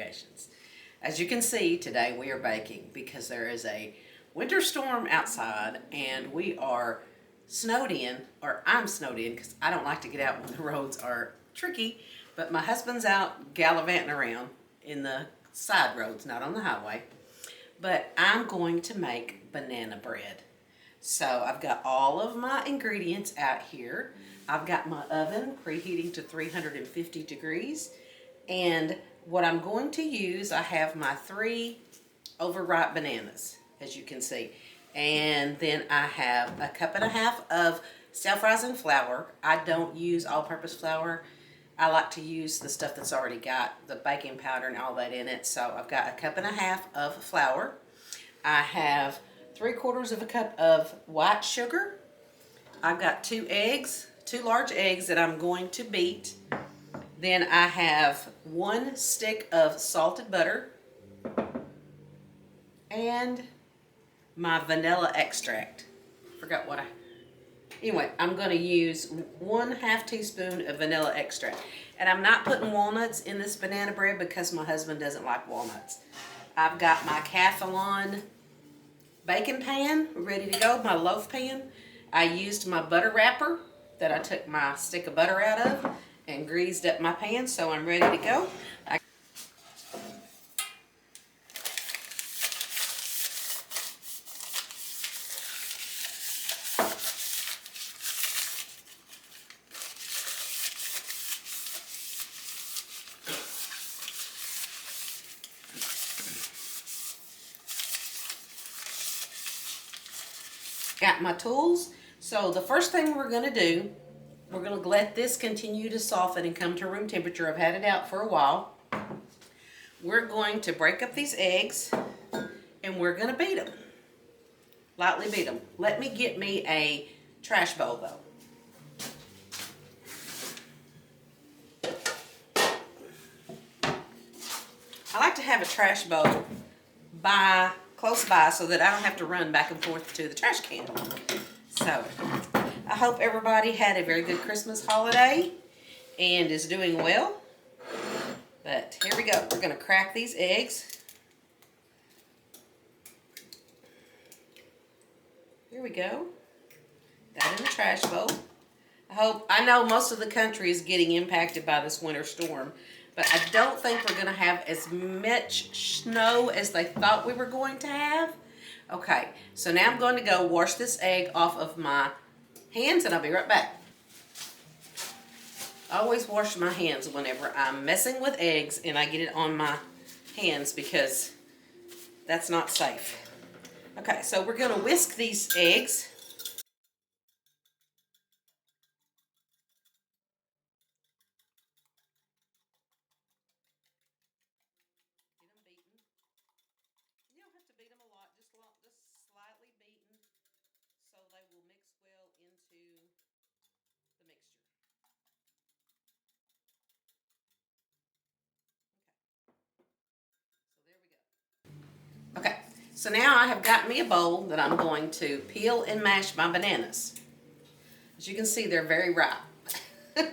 notifications. As you can see, today we are baking because there is a winter storm outside and we are snowed in, or I'm snowed in because I don't like to get out when the roads are tricky, but my husband's out gallivanting around in the side roads, not on the highway. But I'm going to make banana bread. So I've got all of my ingredients out here. I've got my oven preheating to 350 degrees. And what I'm going to use, I have my 3 overripe bananas, as you can see. And then I have a 1.5 cups of self-rising flour. I don't use all-purpose flour. I like to use the stuff that's already got the baking powder and all that in it. So I've got a 1.5 cups of flour. I have 3/4 cup of white sugar. I've got 2 eggs, 2 large eggs that I'm going to beat. Then I have 1 stick of salted butter and my vanilla extract. Anyway, I'm going to use 1/2 teaspoon of vanilla extract. And I'm not putting walnuts in this banana bread because my husband doesn't like walnuts. I've got my Calphalon baking pan ready to go, my loaf pan. I used my butter wrapper that I took my stick of butter out of and greased up my pan, so I'm ready to go. Got my tools. So the first thing we're going to do, we're going to let this continue to soften and come to room temperature. I've had it out for a while. We're going to break up these eggs and we're going to beat them. Lightly beat them. Let me get me a trash bowl though. I like to have a trash bowl close by so that I don't have to run back and forth to the trash can. So, I hope everybody had a very good Christmas holiday and is doing well. But here we go. We're going to crack these eggs. Here we go. That in the trash bowl. I know most of the country is getting impacted by this winter storm, but I don't think we're going to have as much snow as they thought we were going to have. Okay, so now I'm going to go wash this egg off of my hands and I'll be right back. I always wash my hands whenever I'm messing with eggs and I get it on my hands because that's not safe. Okay, so we're going to whisk these eggs. You don't have to beat them a lot, just slightly beaten so they will mix well into the mixture. Okay, so there we go. Okay, so now I have got me a bowl that I'm going to peel and mash my bananas. As you can see, they're very ripe. And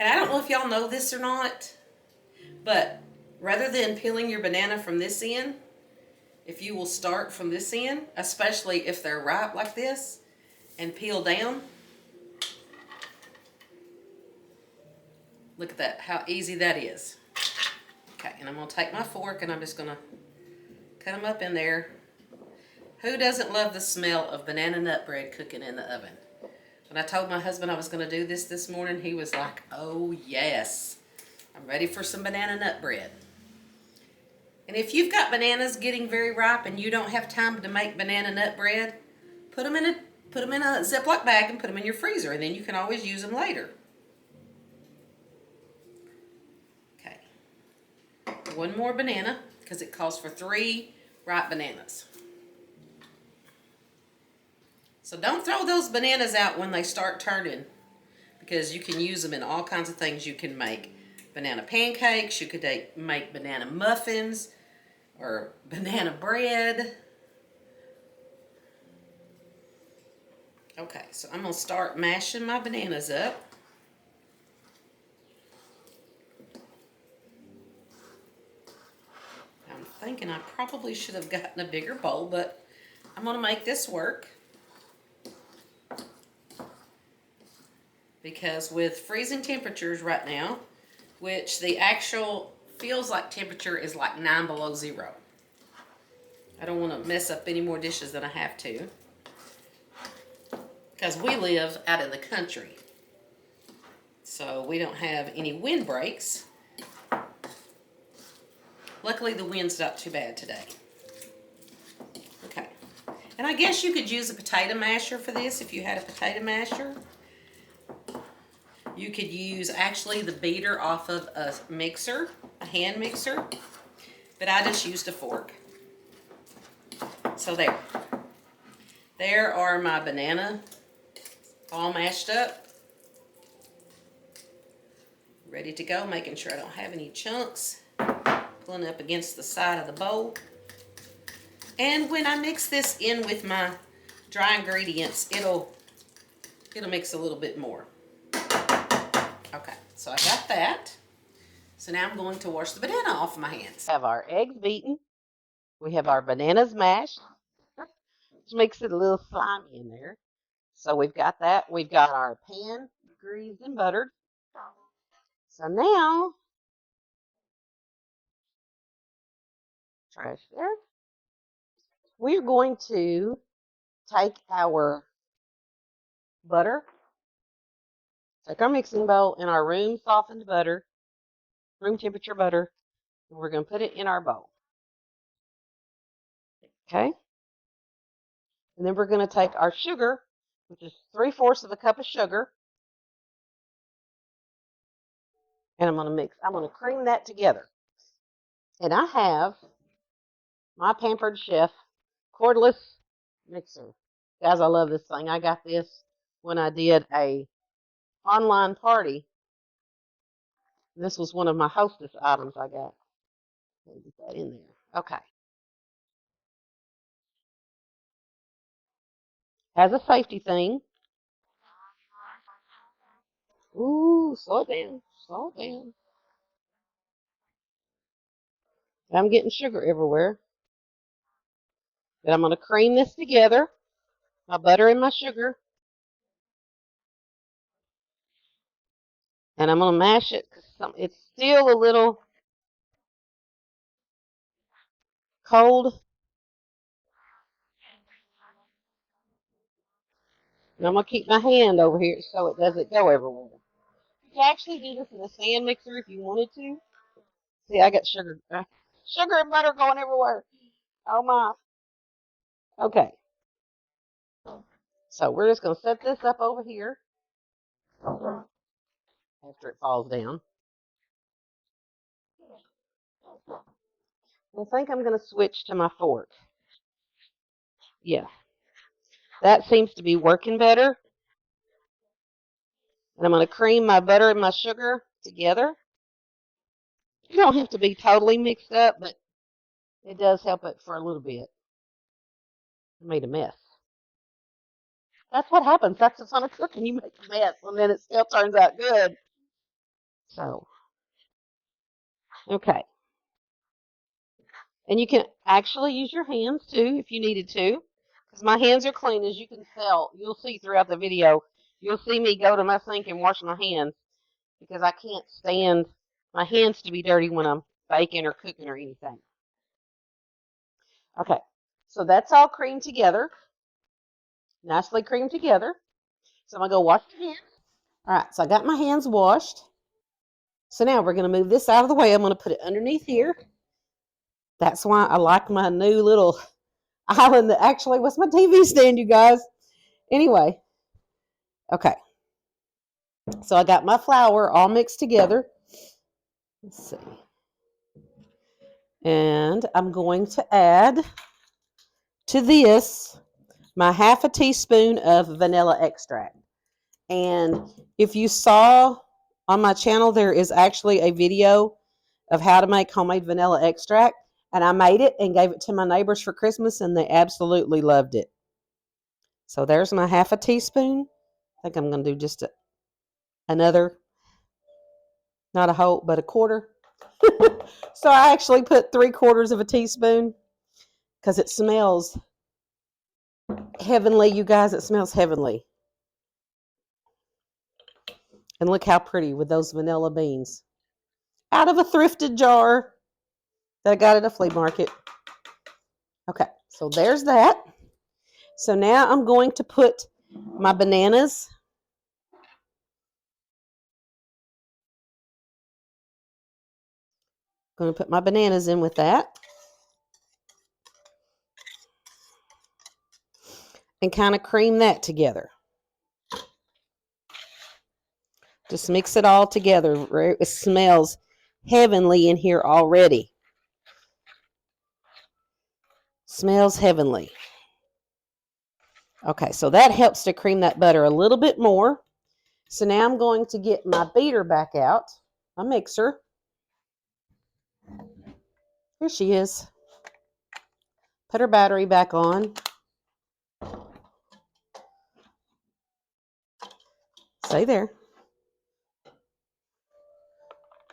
I don't know if y'all know this or not, but rather than peeling your banana from this end, if you will start from this end, especially if they're ripe like this, and peel down. Look at that, how easy that is. Okay, and I'm going to take my fork and I'm just going to cut them up in there. Who doesn't love the smell of banana nut bread cooking in the oven? When I told my husband I was going to do this morning, he was like, oh yes, I'm ready for some banana nut bread. And if you've got bananas getting very ripe and you don't have time to make banana nut bread, put them in a Ziploc bag and put them in your freezer, and then you can always use them later. Okay. One more banana because it calls for 3 ripe bananas. So don't throw those bananas out when they start turning because you can use them in all kinds of things. You can make banana pancakes, you could make banana muffins or banana bread. Okay, so I'm going to start mashing my bananas up. thinking I probably should have gotten a bigger bowl, but I'm going to make this work. Because with freezing temperatures right now, which the actual feels like temperature is like 9 below zero. I don't want to mess up any more dishes than I have to. Because we live out in the country. So we don't have any wind breaks. Luckily the wind's not too bad today. Okay. And I guess you could use a potato masher for this if you had a potato masher. You could use actually the beater off of a mixer, a hand mixer, but I just used a fork. So there. There are my banana all mashed up. Ready to go, making sure I don't have any chunks. Pulling up against the side of the bowl. And when I mix this in with my dry ingredients, it'll mix a little bit more. Okay, so I got that. So now I'm going to wash the banana off my hands. We have our eggs beaten. We have our bananas mashed, which makes it a little slimy in there. So we've got that. We've got our pan greased and buttered. So now, trash there. We're going to take our butter, take our mixing bowl and our room softened butter, room temperature butter, and we're going to put it in our bowl. Okay? And then we're going to take our sugar, which is 3/4 of a cup of sugar, and I'm going to cream that together. And I have my Pampered Chef cordless mixer. Guys, I love this thing. I got this when I did a online party. This was one of my hostess items I got. Get that in there. Okay. Has a safety thing. Ooh, slow it down. Slow it down. I'm getting sugar everywhere. But I'm going to cream this together. My butter and my sugar. And I'm going to mash it because it's still a little cold. And I'm going to keep my hand over here so it doesn't go everywhere. You can actually do this in a stand mixer if you wanted to. See, I got sugar and butter going everywhere. Oh my. Okay. So we're just going to set this up over here after it falls down. I think I'm going to switch to my fork. Yeah. That seems to be working better. And I'm going to cream my butter and my sugar together. You don't have to be totally mixed up, but it does help it for a little bit. I made a mess. That's what happens. That's the fun of cooking. You make a mess, and then it still turns out good. So, okay. And you can actually use your hands, too, if you needed to. Because my hands are clean, as you can tell. You'll see throughout the video. You'll see me go to my sink and wash my hands. Because I can't stand my hands to be dirty when I'm baking or cooking or anything. Okay. So that's all creamed together. Nicely creamed together. So I'm going to go wash my hands. All right. So I got my hands washed. So now we're going to move this out of the way. I'm going to put it underneath here. That's why I like my new little island that actually was my TV stand, you guys. Anyway, okay. So I got my flour all mixed together. Let's see. And I'm going to add to this my 1/2 teaspoon of vanilla extract. And if you saw on my channel, there is actually a video of how to make homemade vanilla extract. And I made it and gave it to my neighbors for Christmas, and they absolutely loved it. So there's my 1/2 teaspoon. I think I'm going to do just another, not a whole, but a quarter. So I actually put 3/4 of a teaspoon because it smells heavenly, you guys. It smells heavenly. And look how pretty with those vanilla beans. Out of a thrifted jar that I got at a flea market. Okay, so there's that. So now I'm going to put my bananas. I'm going to put my bananas in with that. And kind of cream that together. Just mix it all together. It smells heavenly in here already. Smells heavenly. Okay, so that helps to cream that butter a little bit more. So now I'm going to get my beater back out, my mixer. Here she is. Put her battery back on. Stay there.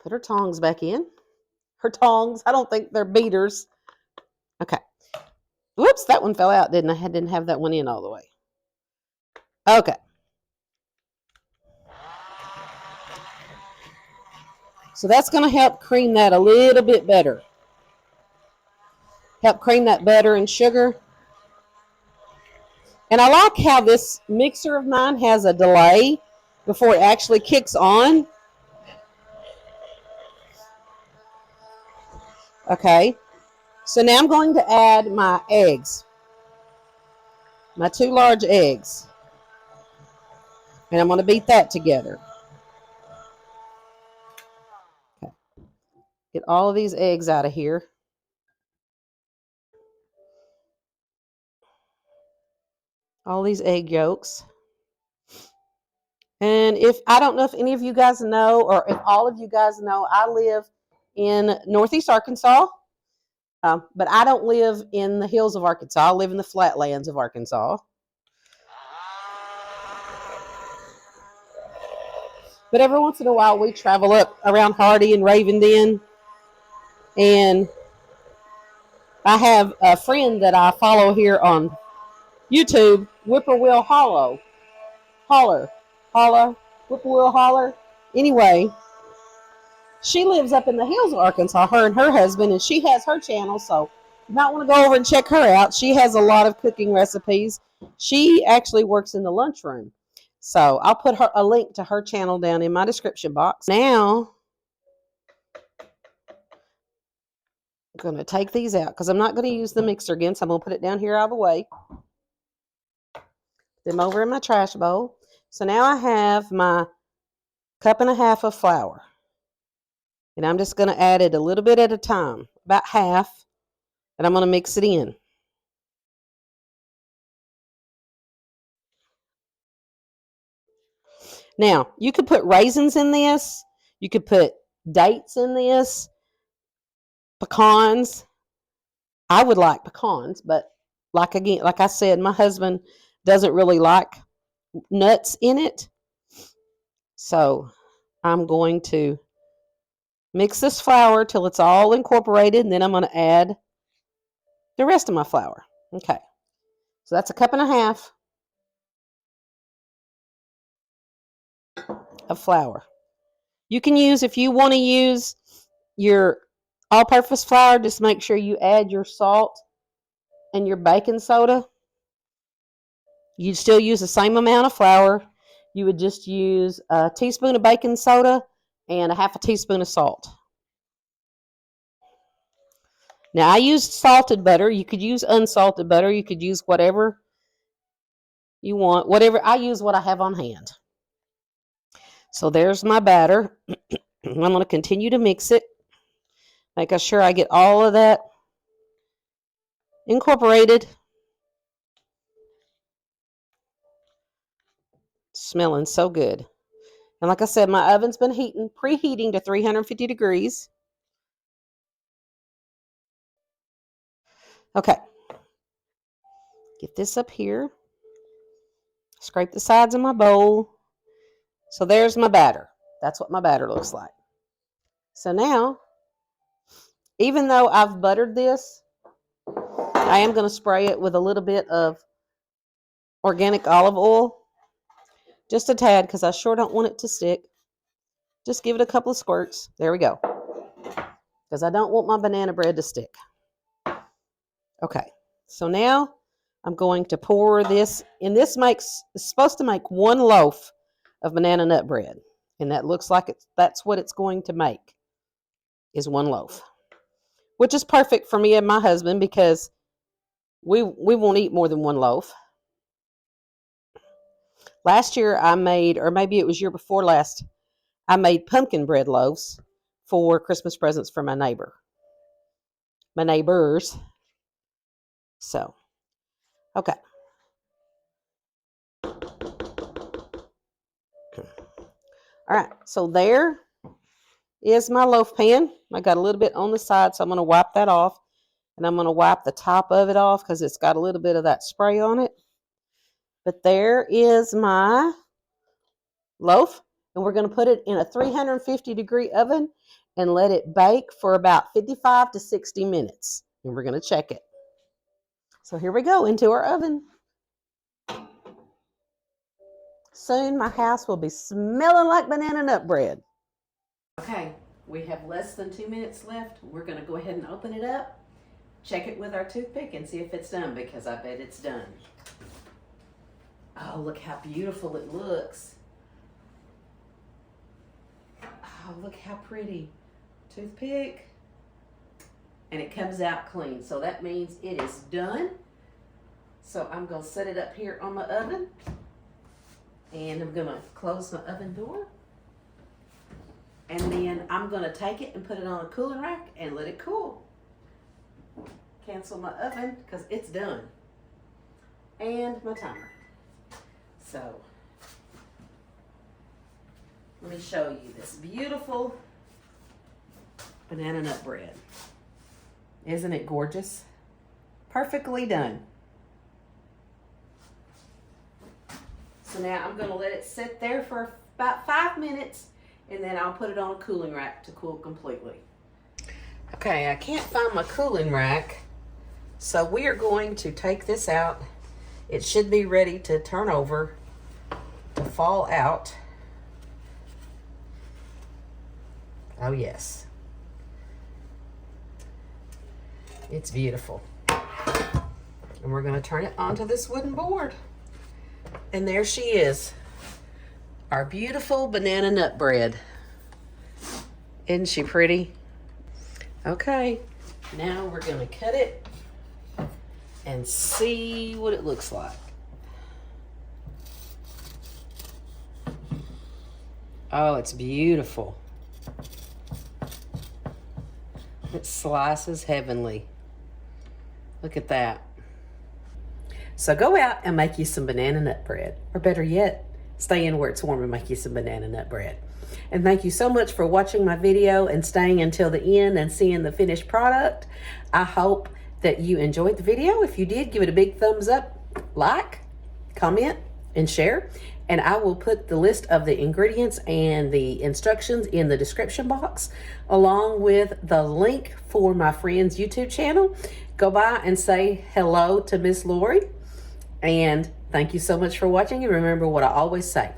Put her tongs back in. Her tongs, I don't think they're beaters. Okay. Whoops, that one fell out, didn't I? I didn't have that one in all the way. Okay. So that's going to help cream that a little bit better. Help cream that butter and sugar. And I like how this mixer of mine has a delay before it actually kicks on. Okay. So now I'm going to add my eggs. My 2 large eggs. And I'm going to beat that together. Okay. Get all of these eggs out of here. All these egg yolks. And if I don't know if any of you guys know, or if all of you guys know, I live in Northeast Arkansas, but I don't live in the hills of Arkansas. I live in the flatlands of Arkansas. But every once in a while, we travel up around Hardy and Ravenden, and I have a friend that I follow here on YouTube, Whippoorwill Whippoorwill Holler. Anyway, she lives up in the hills of Arkansas, her and her husband, and she has her channel, so you might want to go over and check her out. She has a lot of cooking recipes. She actually works in the lunchroom. So I'll put a link to her channel down in my description box. Now, I'm going to take these out because I'm not going to use the mixer again, so I'm going to put it down here out of the way. Put them over in my trash bowl. So now I have my 1.5 cups of flour. And I'm just going to add it a little bit at a time, about half, and I'm going to mix it in. Now, you could put raisins in this. You could put dates in this. Pecans. I would like pecans, but like I said, my husband doesn't really like nuts in it. So I'm going to mix this flour till it's all incorporated, and then I'm going to add the rest of my flour. Okay. So that's 1.5 cups of flour. You can use, if you want to use your all-purpose flour, just make sure you add your salt and your baking soda. You'd still use the same amount of flour. You would just use a teaspoon of baking soda and 1/2 teaspoon of salt. Now, I used salted butter. You could use unsalted butter. You could use whatever you want. Whatever. I use what I have on hand. So there's my batter. I'm going to continue to mix it. Making sure I get all of that incorporated. Smelling so good. And like I said, my oven's been preheating to 350 degrees. Okay. Get this up here. Scrape the sides of my bowl. So there's my batter. That's what my batter looks like. So now even though I've buttered this, I am going to spray it with a little bit of organic olive oil. Just a tad, because I sure don't want it to stick. Just give it a couple of squirts. There we go. Because I don't want my banana bread to stick. Okay, so now I'm going to pour this, and this it's supposed to make 1 loaf of banana nut bread. And that looks like that's what it's going to make, is 1 loaf. Which is perfect for me and my husband, because we won't eat more than 1 loaf. Last year I made, or maybe it was year before last, I made pumpkin bread loaves for Christmas presents for my neighbors. So, okay. All right, so there is my loaf pan. I got a little bit on the side, so I'm going to wipe that off. And I'm going to wipe the top of it off because it's got a little bit of that spray on it. But there is my loaf. And we're going to put it in a 350-degree oven and let it bake for about 55 to 60 minutes. And we're going to check it. So here we go, into our oven. Soon my house will be smelling like banana nut bread. Okay, we have less than 2 minutes left. We're going to go ahead and open it up, check it with our toothpick, and see if it's done, because I bet it's done. Oh, look how beautiful it looks. Oh, look how pretty. Toothpick. And it comes out clean. So that means it is done. So I'm going to set it up here on my oven. And I'm going to close my oven door. And then I'm going to take it and put it on a cooling rack and let it cool. Cancel my oven because it's done. And my timer. So, let me show you this beautiful banana nut bread. Isn't it gorgeous? Perfectly done. So now I'm going to let it sit there for about 5 minutes, and then I'll put it on a cooling rack to cool completely. Okay, I can't find my cooling rack, so we are going to take this out. It should be ready to turn over, to fall out. Oh yes. It's beautiful. And we're going to turn it onto this wooden board. And there she is. Our beautiful banana nut bread. Isn't she pretty? Okay, now we're going to cut it and see what it looks like. Oh, it's beautiful. It slices heavenly. Look at that. So go out and make you some banana nut bread. Or better yet, stay in where it's warm and make you some banana nut bread. And thank you so much for watching my video and staying until the end and seeing the finished product. I hope that you enjoyed the video. If you did, give it a big thumbs up, like, comment, and share. And I will put the list of the ingredients and the instructions in the description box, along with the link for my friend's YouTube channel. Go by and say hello to Miss Lori. And thank you so much for watching. And remember what I always say,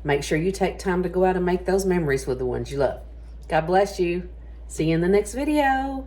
make sure you take time to go out and make those memories with the ones you love. God bless you. See you in the next video.